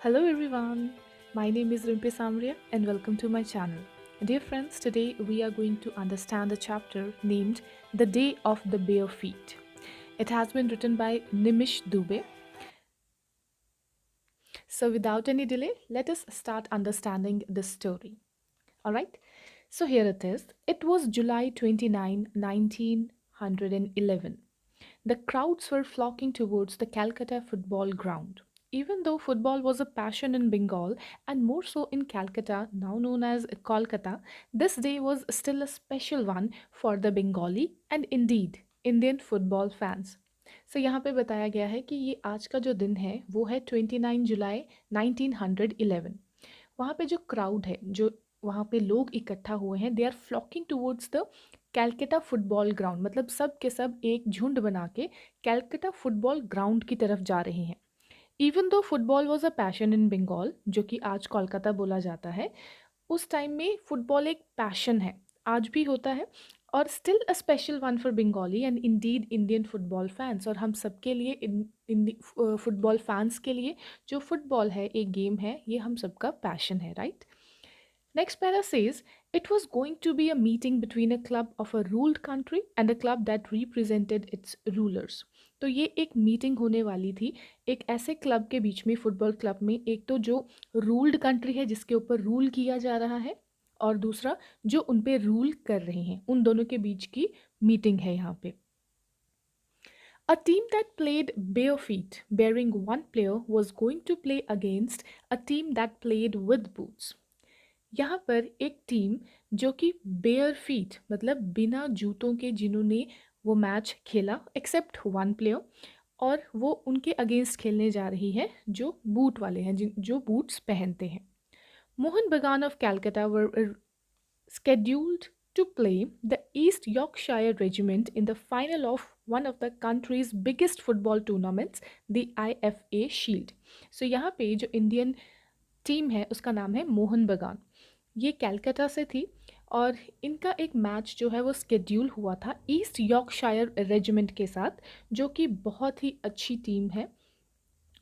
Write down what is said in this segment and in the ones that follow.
Hello everyone, my name is Rimpe Samria and welcome to my channel. Dear friends, today we are going to understand a chapter named The Day of the Bare Feet. It has been written by Nimish Dubey. So without any delay, let us start understanding this story. Alright, so here it is. It was July 29, 1911. The crowds were flocking towards the Calcutta football ground. Even though football was a passion in Bengal and more so in Calcutta, now known as Kolkata, this day was still a special one for the Bengali and indeed Indian football fans. So यहाँ पे बताया गया है कि ये आज का जो दिन है वो है 29 जुलाई 1911। वहाँ पे जो क्राउड है, जो वहाँ पे लोग इकट्ठा हुए हैं, they are flocking towards the Calcutta football ground. मतलब सब के सब एक झुंड बना के कैलकटा फुटबॉल ग्राउंड की तरफ जा रहे हैं। Even though football was a passion in Bengal, जो कि आज कोलकाता बोला जाता है, उस टाइम में फुटबॉल एक पैशन है, आज भी होता है, और still a special one for Bengali and Indeed Indian football fans. और हम सबके लिए फुटबॉल फैंस के लिए जो फुटबॉल है एक गेम है, ये हम सबका पैशन है, right? Next para says it was going to be a meeting between a club of a ruled country and a club that represented its rulers. तो ये एक मीटिंग होने वाली थी एक ऐसे क्लब के बीच में, फुटबॉल क्लब में, एक तो जो रूल्ड कंट्री है जिसके ऊपर रूल किया जा रहा है, और दूसरा जो उन पे रूल कर रहे हैं, उन दोनों के बीच की मीटिंग है यहाँ पे। A team that played bare feet, bearing one player, was going to play against a team that played with boots. यहाँ पर एक टीम जो कि बेयर फीट मतलब बिना जूतों के, जिन्होंने वो मैच खेला एक्सेप्ट वन प्लेयर, और वो उनके अगेंस्ट खेलने जा रही है जो बूट वाले हैं, जो बूट्स पहनते हैं। मोहन बगान of Calcutta were scheduled to play the East Yorkshire Regiment in the final of one of the country's biggest football tournaments, the IFA Shield. So यहाँ पे जो इंडियन टीम है उसका नाम है मोहन बगान। ये कैलकाटा से थी और इनका एक मैच जो है वो स्केड्यूल हुआ था ईस्ट यॉर्कशायर रेजिमेंट के साथ, जो कि बहुत ही अच्छी टीम है।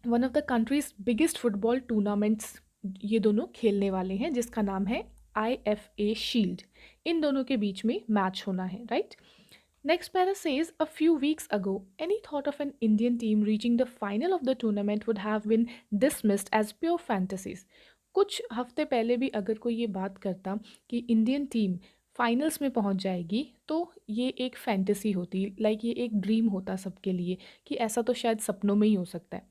One of the countries biggest football tournaments ये दोनों खेलने वाले हैं, जिसका नाम है IFA शील्ड। इन दोनों के बीच में मैच होना है, right? Next para says a few weeks ago, any thought of an Indian team reaching the final of the tournament would have been dismissed as pure fantasies. कुछ हफ्ते पहले भी अगर कोई ये बात करता कि इंडियन टीम फाइनल्स में पहुंच जाएगी, तो ये एक फैंटेसी होती, लाइक ये एक ड्रीम होता सबके लिए कि ऐसा तो शायद सपनों में ही हो सकता है।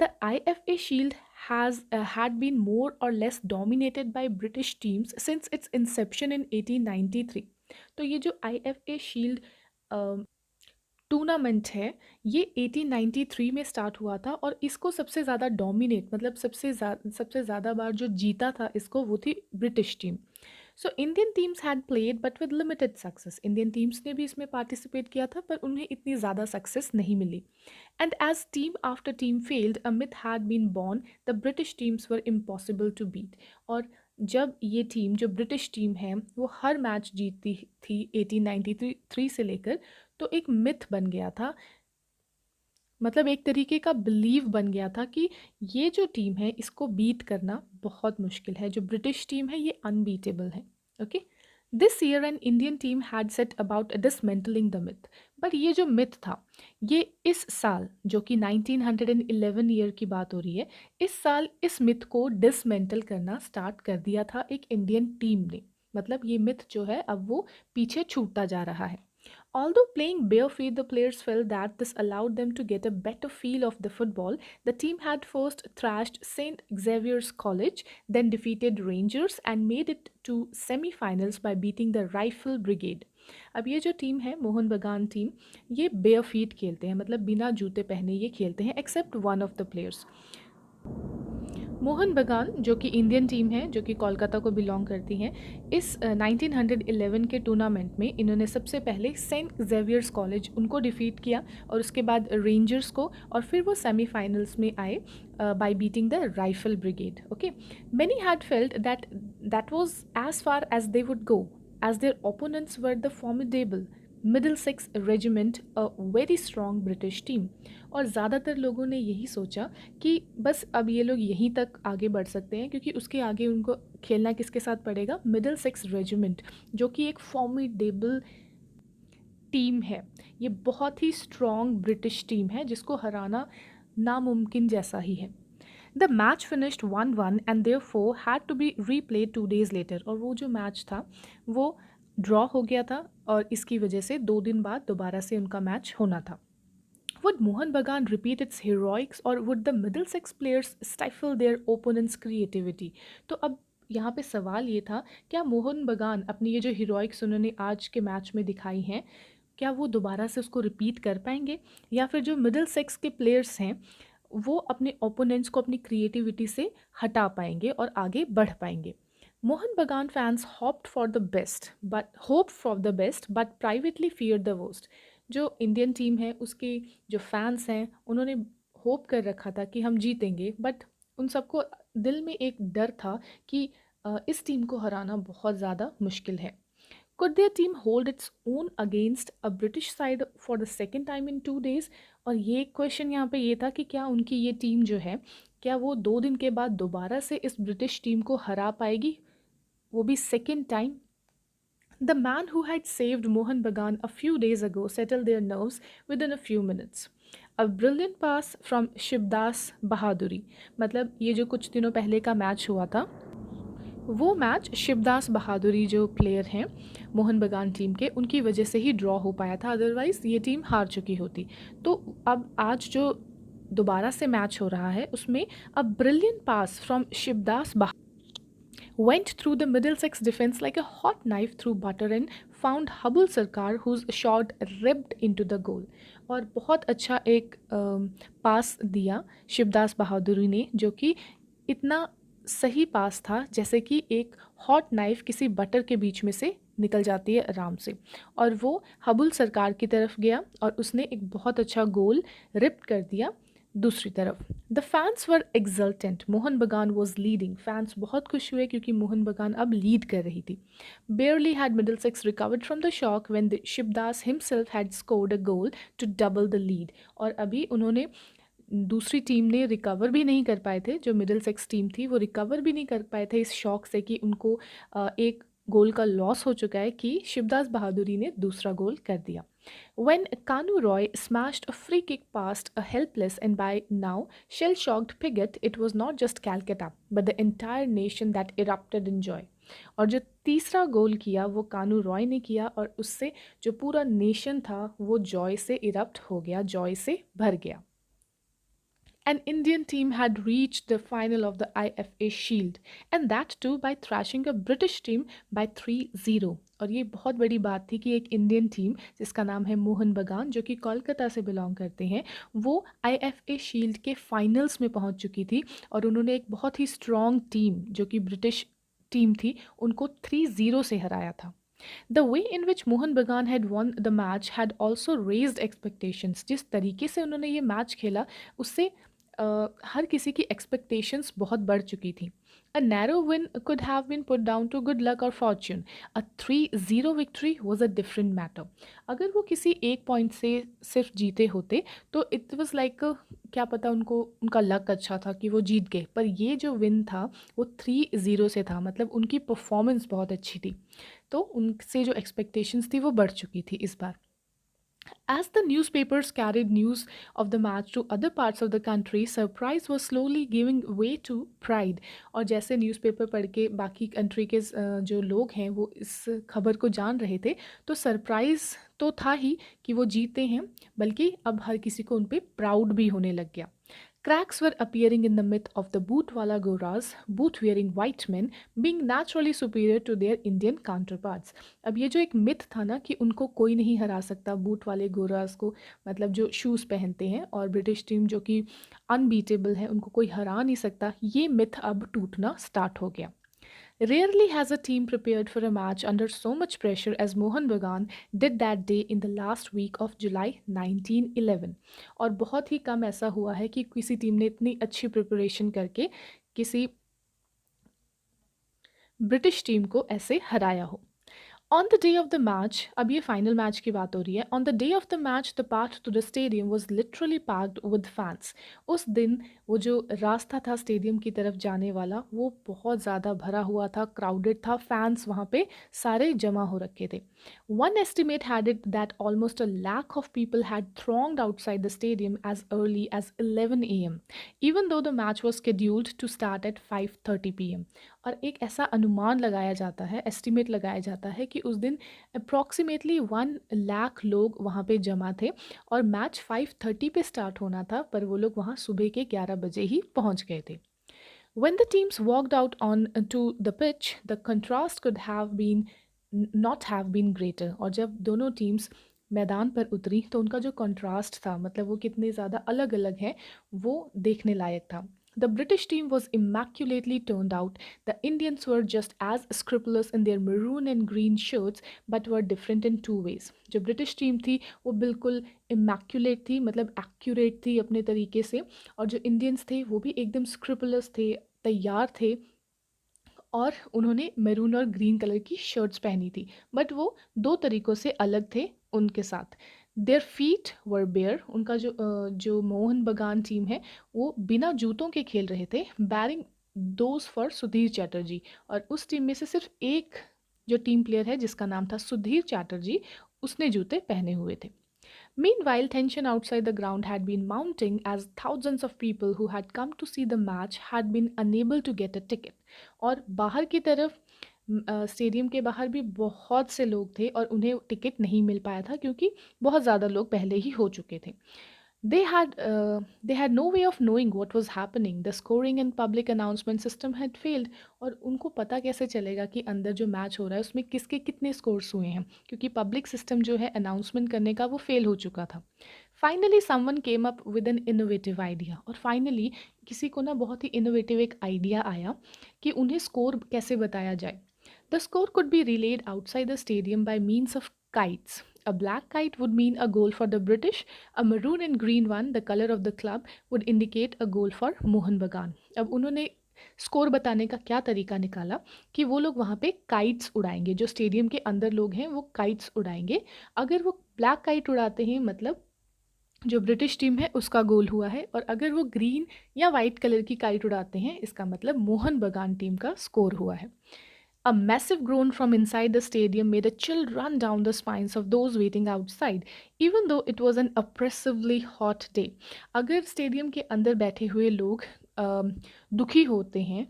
The IFA Shield has had been more or less dominated by British teams since its inception in 1893. तो ये जो IFA Shield टूर्नामेंट है ये 1893 में स्टार्ट हुआ था, और इसको सबसे ज़्यादा डोमिनेट मतलब सबसे ज़्यादा बार जो जीता था इसको, वो थी British team. So Indian teams had played but with limited success. Indian teams ने भी इसमें पार्टिसिपेट किया था पर उन्हें इतनी ज़्यादा सक्सेस नहीं मिली। And as team after team failed, a myth had been born, the British teams were impossible to beat. और जब ये टीम, जो ब्रिटिश टीम है, वो हर मैच जीतती थी 1893 से लेकर, तो एक मिथ बन गया था, मतलब एक तरीके का बिलीव बन गया था कि ये जो टीम है इसको बीट करना बहुत मुश्किल है, जो ब्रिटिश टीम है ये अनबीटेबल है। Okay, this year an Indian team had set about dismantling the myth. But ये जो मिथ था, ये इस साल, जो कि 1911 ईयर की बात हो रही है, इस साल इस मिथ को डिसमेंटल करना स्टार्ट कर दिया था एक इंडियन टीम ने। मतलब ये मिथ जो है अब वो पीछे छूटता जा रहा है। Although playing bare feet, the players felt that this allowed them to get a better feel of the football. The team had first thrashed St. Xavier's College, then defeated Rangers and made it to semi-finals by beating the Rifle Brigade. अब ये जो team है Mohan Bagan team, ये bare feet खेलते हैं, मतलब बिना जूते पहने ये खेलते हैं, except one of the players. Mohan बगान जो कि इंडियन टीम है, जो कि कोलकाता को बिलोंग करती हैं, इस 1911 के टूर्नामेंट में इन्होंने सबसे पहले सेंट जेवियर्स कॉलेज उनको डिफीट किया, और उसके बाद रेंजर्स को, और फिर वो सेमीफाइनल्स में आए by beating the Rifle Brigade. Okay, many had felt that was as far as they would go, as their opponents were the formidable Middlesex regiment, a very strong British team. और ज़्यादातर लोगों ने यही सोचा कि बस अब ये लोग यहीं तक आगे बढ़ सकते हैं, क्योंकि उसके आगे उनको खेलना किसके साथ पड़ेगा, मिडिलसेक्स रेजिमेंट, जो कि एक फॉर्मिडेबल टीम है। ये बहुत ही स्ट्रॉन्ग ब्रिटिश टीम है जिसको हराना नामुमकिन जैसा ही है। The match finished 1-1 and therefore had to be replayed 2 days later. और वो जो मैच था वो ड्रॉ हो गया था, और इसकी वजह से 2 दिन बाद दोबारा से उनका मैच होना था। Would Mohan Bagan repeat its heroics, or would the Middlesex players stifle their opponent's creativity? तो अब यहाँ पे सवाल ये था, क्या मोहन बगान अपनी ये जो हीरोइक्स उन्होंने आज के मैच में दिखाई हैं, क्या वो दोबारा से उसको रिपीट कर पाएंगे, या फिर जो मिडिल सेक्स के प्लेयर्स हैं वो अपने ओपोनेंट्स को अपनी क्रिएटिविटी से हटा पाएंगे और आगे बढ़ पाएंगे। मोहन बगान fans hope for the best but privately fear the worst. जो इंडियन टीम है उसके जो फैंस हैं उन्होंने होप कर रखा था कि हम जीतेंगे, बट उन सबको दिल में एक डर था कि इस टीम को हराना बहुत ज़्यादा मुश्किल है। Could their team hold its own against a British side for the second time in 2 days? और ये क्वेश्चन यहाँ पे ये था कि क्या उनकी ये टीम जो है, क्या वो 2 दिन के बाद दोबारा से इस ब्रिटिश टीम को हरा पाएगी, वो भी second time. The man who had saved Mohan Bagan a few days ago settled their nerves within a few minutes. A brilliant pass from Shivdas बहादुरी, मतलब ये जो कुछ दिनों पहले का मैच हुआ था, वो मैच शिवदास बहादुरी जो प्लेयर हैं मोहन बगान टीम के, उनकी वजह से ही ड्रॉ हो पाया था, अदरवाइज़ ये टीम हार चुकी होती। तो अब आज जो दोबारा से मैच हो रहा है उसमें a brilliant pass from Shivdas went through the Middlesex defense like a hot knife through butter and found Habul Sarkar whose shot ripped into the goal। और बहुत अच्छा एक पास दिया शिवदास बहादुरी ने, जो कि इतना सही पास था जैसे कि एक हॉट नाइफ किसी बटर के बीच में से निकल जाती है आराम से, और वो हबुल सरकार की तरफ गया और उसने एक बहुत अच्छा गोल रिप कर दिया दूसरी तरफ। The fans were exultant, Mohan बगान वॉज लीडिंग। फैंस बहुत खुश हुए क्योंकि मोहन बगान अब लीड कर रही थी। Barely had Middlesex recovered from the shock when the Shivdas himself had scored a goal to double the lead. और अभी उन्होंने दूसरी टीम ने रिकवर भी नहीं कर पाए थे, जो मिडिल सेक्स टीम थी वो रिकवर भी नहीं कर पाए थे इस शॉक से कि उनको एक गोल का लॉस हो चुका है, कि शिवदास बहादुरी ने दूसरा गोल कर दिया। When Kanu Roy smashed a free kick past a helpless and by now shell-shocked Pigot, it was not just Calcutta but the entire nation that erupted in joy। और जो तीसरा गोल किया वो कानू रॉय ने किया, और उससे जो पूरा नेशन था वो जॉय से इरप्ट हो गया, जॉय से भर गया। An Indian team had reached the final of the IFA Shield, and that too by thrashing a British team by 3-0। और ये बहुत बड़ी बात थी कि एक इंडियन टीम जिसका नाम है मोहन बगान, जो कि कोलकाता से बिलोंग करते हैं, वो IFA शील्ड के फाइनल्स में पहुंच चुकी थी, और उन्होंने एक बहुत ही स्ट्रॉन्ग टीम जो कि ब्रिटिश टीम थी उनको 3-0 से हराया था। The way in which Mohan Bagan had won the match had also raised expectations। जिस तरीके से उन्होंने ये मैच खेला उससे हर किसी की एक्सपेक्टेशंस बहुत बढ़ चुकी थी। A narrow win could have been put down to good luck or fortune. A 3-0 victory was a different matter। अगर वो किसी एक पॉइंट से सिर्फ जीते होते तो इट वाज लाइक क्या पता उनको उनका लक अच्छा था कि वो जीत गए, पर ये जो विन था वो 3-0 से था, मतलब उनकी परफॉर्मेंस बहुत अच्छी थी, तो उनसे जो एक्सपेक्टेशंस थी वो बढ़ चुकी थी इस बार। As the newspapers carried news of the match to other parts of the country, surprise was slowly giving way to pride। और जैसे न्यूज़पेपर पढ़ के बाकी कंट्री के जो लोग हैं वो इस खबर को जान रहे थे, तो सरप्राइज़ तो था ही कि वो जीते हैं, बल्कि अब हर किसी को उन पे प्राउड भी होने लग गया। Cracks were appearing in the myth of the boot-wala Goras, boot-wearing white men, being naturally superior to their Indian counterparts। अब ये जो एक मिथ था ना कि उनको कोई नहीं हरा सकता, बूट वाले गोरास को, मतलब जो शूज़ पहनते हैं, और ब्रिटिश टीम जो कि अनबीटेबल है उनको कोई हरा नहीं सकता, ये मिथ अब टूटना स्टार्ट हो गया। Rarely has a team prepared for a match under so much pressure as Mohan Bagan did that day in the last week of July 1911। और बहुत ही कम ऐसा हुआ है कि किसी टीम ने इतनी अच्छी प्रिपरेशन करके किसी ब्रिटिश टीम को ऐसे हराया हो। On the day of the match, अब ये फाइनल मैच की बात हो रही है। On the day of the match the path to the stadium was literally packed with fans. उस दिन वो जो रास्ता था स्टेडियम की तरफ जाने वाला वो बहुत ज़्यादा भरा हुआ था, क्राउडेड था, फैंस वहाँ पे सारे जमा हो रखे थे। One estimate had it that almost a lakh of people had thronged outside the stadium as early as 11 a.m. even though the match was scheduled to start at 5:30 p.m. और एक ऐसा अनुमान लगाया जाता है, एस्टिमेट लगाया जाता है कि उस दिन अप्रॉक्सीमेटली 1 लाख लोग वहाँ पे जमा थे और मैच 5:30 पे स्टार्ट होना था, पर वो लोग वहाँ सुबह के 11 बजे ही पहुँच गए थे। When the teams walked out on to the pitch, the contrast could have been not have been greater। और जब दोनों टीम्स मैदान पर उतरी तो उनका जो कंट्रास्ट था, मतलब वो कितने ज़्यादा अलग अलग हैं, वो देखने लायक था। The British team was immaculately turned out. The Indians were just as scrupulous in their maroon and green shirts, but were different in two ways. जो ब्रिटिश टीम थी वो बिल्कुल immaculate थी, मतलब accurate थी अपने तरीके से, और जो इंडियंस थे वो भी एकदम स्क्रिपुलस थे, तैयार थे, और उन्होंने मैरून और ग्रीन कलर की शर्ट्स पहनी थी, बट वो दो तरीक़ों से अलग थे उनके साथ। देयर फीट वर बेयर, उनका जो मोहन बगान टीम है वो बिना जूतों के खेल रहे थे, bearing those for Sudhir Chatterjee. और उस टीम में से सिर्फ एक जो टीम प्लेयर है जिसका नाम था सुधीर चैटर्जी, उसने जूते पहने हुए थे। Meanwhile, tension outside the ground had been mounting as thousands of people who had come to see the match had been unable to get a ticket. और बाहर की तरफ स्टेडियम के बाहर भी बहुत से लोग थे और उन्हें टिकट नहीं मिल पाया था क्योंकि बहुत ज़्यादा लोग पहले ही हो चुके थे। They had no way of knowing what was happening. The scoring and public announcement system had failed। और उनको पता कैसे चलेगा कि अंदर जो मैच हो रहा है उसमें किसके कितने स्कोर्स हुए हैं, क्योंकि पब्लिक सिस्टम जो है अनाउंसमेंट करने का वो फेल हो चुका था। Finally someone came up with an innovative idea. और फाइनली किसी को ना बहुत ही इनोवेटिव एक आइडिया आया कि उन्हें स्कोर कैसे बताया जाए। The score could be relayed outside the stadium bye means of kites। A black kite would mean a goal for the British, a maroon and green one, the color of the club, would indicate a goal for Mohan Bagan। अब उन्होंने score बताने का क्या तरीका निकाला कि वो लोग वहाँ पे काइट्स उड़ाएंगे, जो स्टेडियम के अंदर लोग हैं वो काइट्स उड़ाएंगे। अगर वो ब्लैक काइट उड़ाते हैं मतलब जो ब्रिटिश टीम है उसका गोल हुआ है, और अगर वो ग्रीन या वाइट कलर की काइट उड़ाते हैं इसका मतलब मोहन बगान टीम का स्कोर हुआ है। A massive groan from inside the stadium made a chill run down the spines of those waiting outside, even though it was an oppressively hot day। अगर stadium के अंदर बैठे हुए लोग दुखी होते हैं,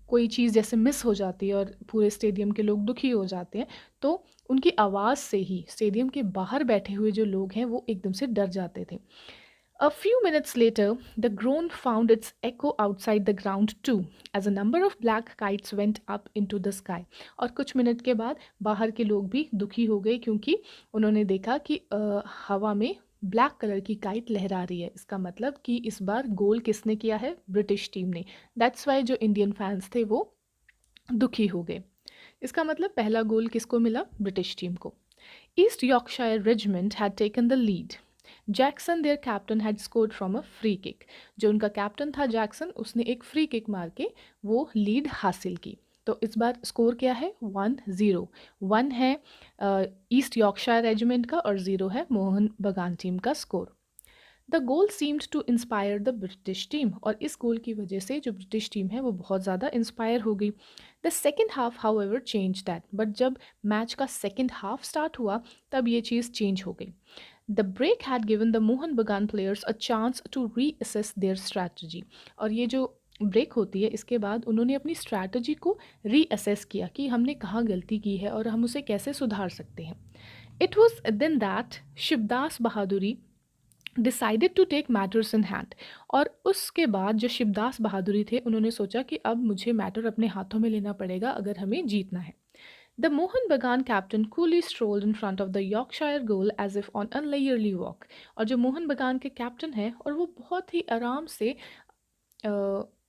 कोई चीज़ जैसे मिस हो जाती है और पूरे स्टेडियम के लोग दुखी हो जाते हैं, तो उनकी आवाज़ से ही स्टेडियम के बाहर बैठे हुए जो लोग हैं वो एकदम से डर जाते थे। A few minutes later, the groan found its echo outside the ground too, as a number of black kites went up into the sky। और कुछ मिनट के बाद बाहर के लोग भी दुखी हो गए क्योंकि उन्होंने देखा कि हवा में ब्लैक कलर की काइट लहरा रही है। इसका मतलब कि इस बार गोल किसने किया है? ब्रिटिश टीम ने। दैट्स वाई जो इंडियन फैंस थे वो दुखी हो गए। इसका मतलब पहला गोल किसको मिला? ब्रिटिश टीम को। East Yorkshire regiment had taken the lead. Jackson there captain had scored from a free kick. जो उनका कैप्टन था जैक्सन, उसने एक फ्री किक मार के वो लीड हासिल की। तो इस बार स्कोर क्या है? 1-0। 1 है ईस्ट यॉर्कशायर रेजिमेंट का और 0 है मोहन बगान टीम का स्कोर। The goal seemed to inspire the British team. और इस गोल की वजह से जो ब्रिटिश टीम है वो बहुत ज़्यादा इंस्पायर हो गई। The second half how ever change that. But जब मैच का सेकेंड हाफ स्टार्ट हुआ तब ये चीज़ चेंज हो गई। The break had given the Mohan Bagan players a chance to reassess their strategy। और ये जो ब्रेक होती है इसके बाद उन्होंने अपनी स्ट्रैटेजी को रीअसेस किया कि हमने कहाँ गलती की है और हम उसे कैसे सुधार सकते हैं। It was then that Shivdas Bahaduri decided to take matters in hand. और उसके बाद जो शिवदास बहादुरी थे उन्होंने सोचा कि अब मुझे मैटर अपने हाथों में लेना पड़ेगा अगर हमें जीतना है। The Mohan Bagan captain coolly strolled in front of the Yorkshire goal as if on a leisurely walk। और जो मोहन बगान के कैप्टन हैं और वो बहुत ही आराम से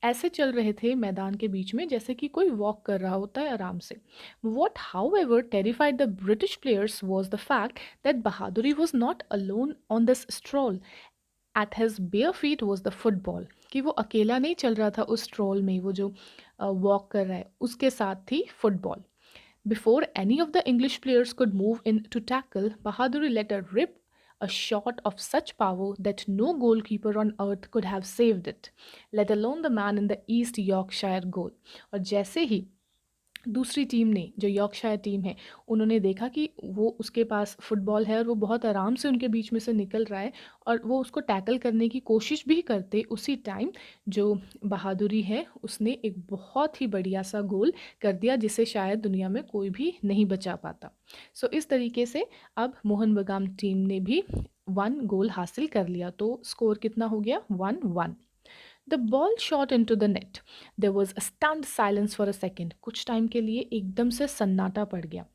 ऐसे चल रहे थे मैदान के बीच में जैसे कि कोई वॉक कर रहा होता है आराम से। What however terrified the British players was the fact that Bahaduri was not alone on this stroll। At his bare feet was the football। कि वो अकेला नहीं चल रहा था उस स्ट्रोल में, वो जो वॉक कर रहा है उसके साथ थी football. Before any of the English players could move in to tackle, Bahaduri let her rip a shot of such power that no goalkeeper on earth could have saved it, let alone the man in the East Yorkshire goal. और जैसे ही दूसरी team ने, जो Yorkshire team है, उन्होंने देखा कि वो उसके पास फुटबॉल है और वो बहुत आराम से उनके बीच में से निकल रहा है और वो उसको टैकल करने की कोशिश भी करते, उसी टाइम जो बहादुरी है उसने एक बहुत ही बढ़िया सा गोल कर दिया जिसे शायद दुनिया में कोई भी नहीं बचा पाता। सो इस तरीके से अब मोहन बगान टीम ने भी 1 गोल हासिल कर लिया। तो स्कोर कितना हो गया? 1-1। The ball shot into the net. There was a stunned silence for a second. कुछ टाइम के लिए एकदम से सन्नाटा पड़ गया।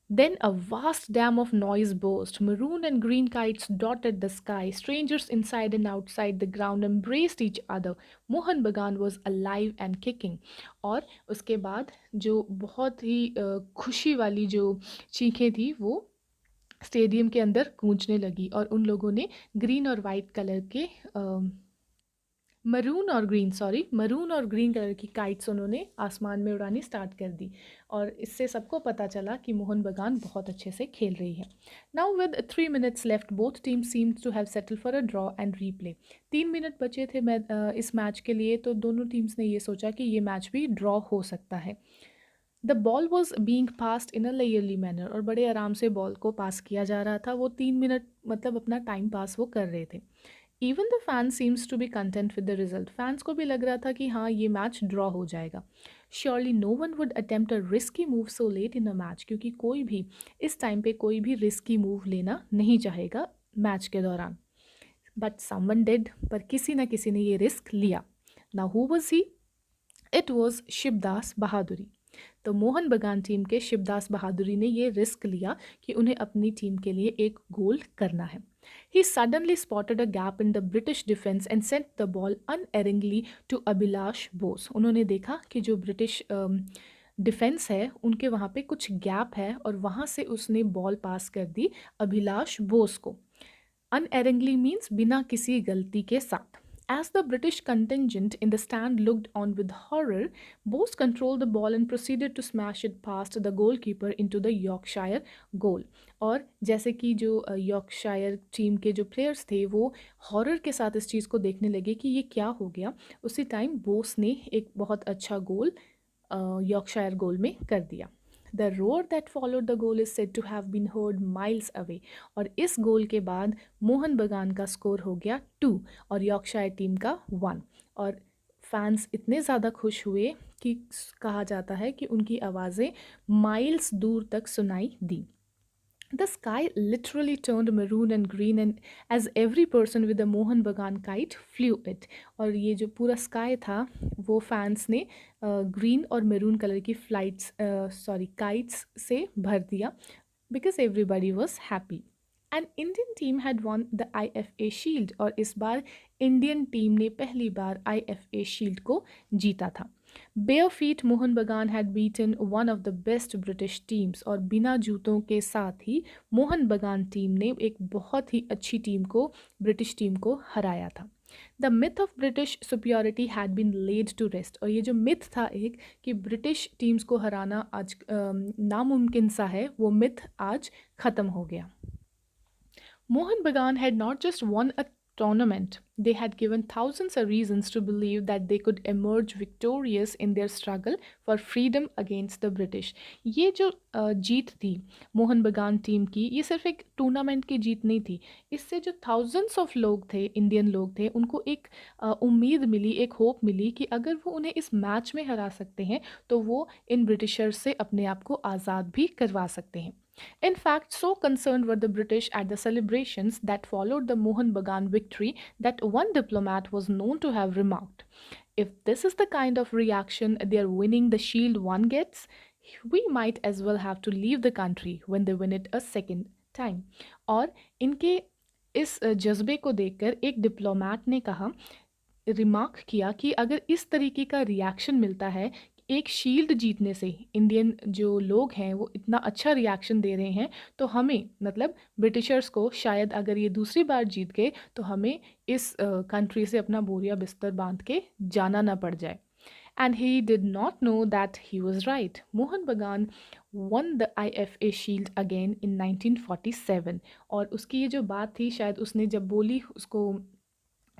Then a vast dam of noise burst. Maroon and green kites dotted the sky. Strangers inside and outside the ground embraced each other. Mohan Bagan was alive and kicking. और उसके बाद जो बहुत ही खुशी वाली जो चीखें थी वो स्टेडियम के अंदर गूंजने लगी और उन लोगों ने ग्रीन और वाइट कलर के मरून और ग्रीन कलर की काइट्स उन्होंने आसमान में उड़ानी स्टार्ट कर दी और इससे सबको पता चला कि मोहन बगान बहुत अच्छे से खेल रही है। Now with 3 minutes left both team seems to have settle for a draw and replay. 3 minute बचे थे इस मैच के लिए, तो दोनों टीम्स ने ये सोचा कि ये मैच भी ड्रॉ हो सकता है। The ball was being passed in a लेयरली मैनर, और बड़े आराम से बॉल को पास किया जा रहा था। वो 3 मिनट मतलब अपना टाइम पास वो कर रहे थे। Even the fan seems to be content with the result. Fans को भी लग रहा था कि हाँ ये मैच ड्रॉ हो जाएगा। Surely no one would attempt a risky move so late in a match, क्योंकि कोई भी इस टाइम पे कोई भी रिस्की मूव लेना नहीं चाहेगा मैच के दौरान। बट समवन डिड, पर किसी ना किसी ने ये रिस्क लिया। Now who was he? It was Shivdas बहादुरी। तो मोहन बगान टीम के शिवदास बहादुरी ने ये रिस्क लिया कि उन्हें अपनी टीम के लिए एक गोल करना है। He suddenly spotted a gap in the British defense and sent the ball unerringly to Abhilash Bose. उन्होंने देखा कि जो ब्रिटिश डिफेंस है उनके वहाँ पे कुछ गैप है और वहाँ से उसने बॉल पास कर दी अभिलाष बोस को। Unerringly means बिना किसी गलती के साथ। As the British contingent in the stand looked on with horror, Bose controlled the ball and proceeded to smash it past the goalkeeper into the Yorkshire goal. और जैसे कि जो यॉर्कशायर टीम के जो प्लेयर्स थे वो हॉरर के साथ इस चीज़ को देखने लगे कि ये क्या हो गया, उसी टाइम बोस ने एक बहुत अच्छा गोल यॉर्कशायर गोल में कर दिया। The roar that followed the goal is said to have been heard miles away. और इस गोल के बाद मोहन बगान का स्कोर हो गया 2 और यॉर्कशायर टीम का 1। और फैंस इतने ज़्यादा खुश हुए कि कहा जाता है कि उनकी आवाज़ें माइल्स दूर तक सुनाई दी। The sky literally turned maroon and green, and as every person with a Mohan Bagan kite flew it. और ये जो पूरा स्काई था वो फैंस ने ग्रीन और मैरून कलर की काइट्स से भर दिया because everybody was happy. An Indian team had won the IFA Shield, और इस बार इंडियन टीम ने पहली बार IFA Shield को जीता था। Bare feet मोहन बगान had beaten one of the best British teams, और बिना जूतों के साथ ही मोहन बगान टीम ने एक बहुत ही अच्छी टीम को, ब्रिटिश टीम को हराया था। The myth of British superiority had been laid to rest, और ये जो मिथ था एक कि ब्रिटिश टीम्स को हराना आज नामुमकिन सा है, वो मिथ आज ख़त्म हो गया। Mohan Bagan had not just won a tournament, they had given thousands of reasons to believe that they could emerge victorious in their struggle for freedom against the British. ये जो जीत थी मोहन बगान टीम की, ये सिर्फ एक टूर्नामेंट की जीत नहीं थी। इससे जो थाउजेंड्स ऑफ लोग थे, इंडियन लोग थे, उनको एक उम्मीद मिली, एक होप मिली कि अगर वो उन्हें इस मैच में हरा सकते हैं तो वो इन ब्रिटिशर्स से अपने आप को आज़ाद भी करवा सकते हैं। In fact, so concerned were the British at the celebrations that followed the Mohan Bagan victory that one diplomat was known to have remarked, "If this is the kind of reaction their winning the shield one gets, we might as well have to leave the country when they win it a second time." और इनके इस जज्बे को देखकर एक diplomat ने कहा, remark किया कि अगर इस तरीके का रिएक्शन मिलता है एक शील्ड जीतने से, इंडियन जो लोग हैं वो इतना अच्छा रिएक्शन दे रहे हैं, तो हमें मतलब ब्रिटिशर्स को शायद अगर ये दूसरी बार जीत गए तो हमें इस कंट्री से अपना बोरिया बिस्तर बांध के जाना ना पड़ जाए। And he did not know that he was right. Mohan Bagan won the IFA Shield again in 1947. और उसकी ये जो बात थी शायद उसने जब बोली उसको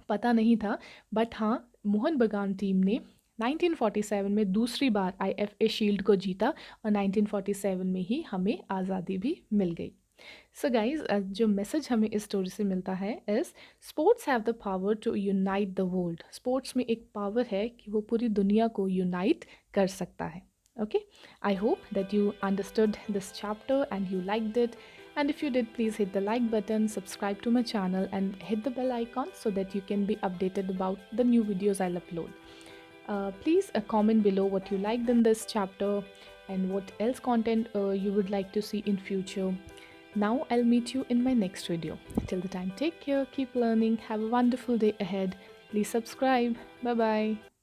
पता नहीं था, बट हाँ, मोहन बगान टीम ने 1947 में दूसरी बार आईएफए शील्ड को जीता और 1947 में ही हमें आज़ादी भी मिल गई। सो गाइज, जो मैसेज हमें इस स्टोरी से मिलता है is sports have the power to unite the world. Sports में एक पावर है कि वो पूरी दुनिया को यूनाइट कर सकता है। Okay, I hope that you understood this chapter and you liked it. And if you did, please hit the like button, subscribe to my channel, and hit the bell icon so that you can be updated about the new videos I'll upload. Please comment below what you liked in this chapter and what else content you would like to see in future. Now I'll meet you in my next video. Till the time, take care, keep learning, have a wonderful day ahead. Please subscribe. Bye bye.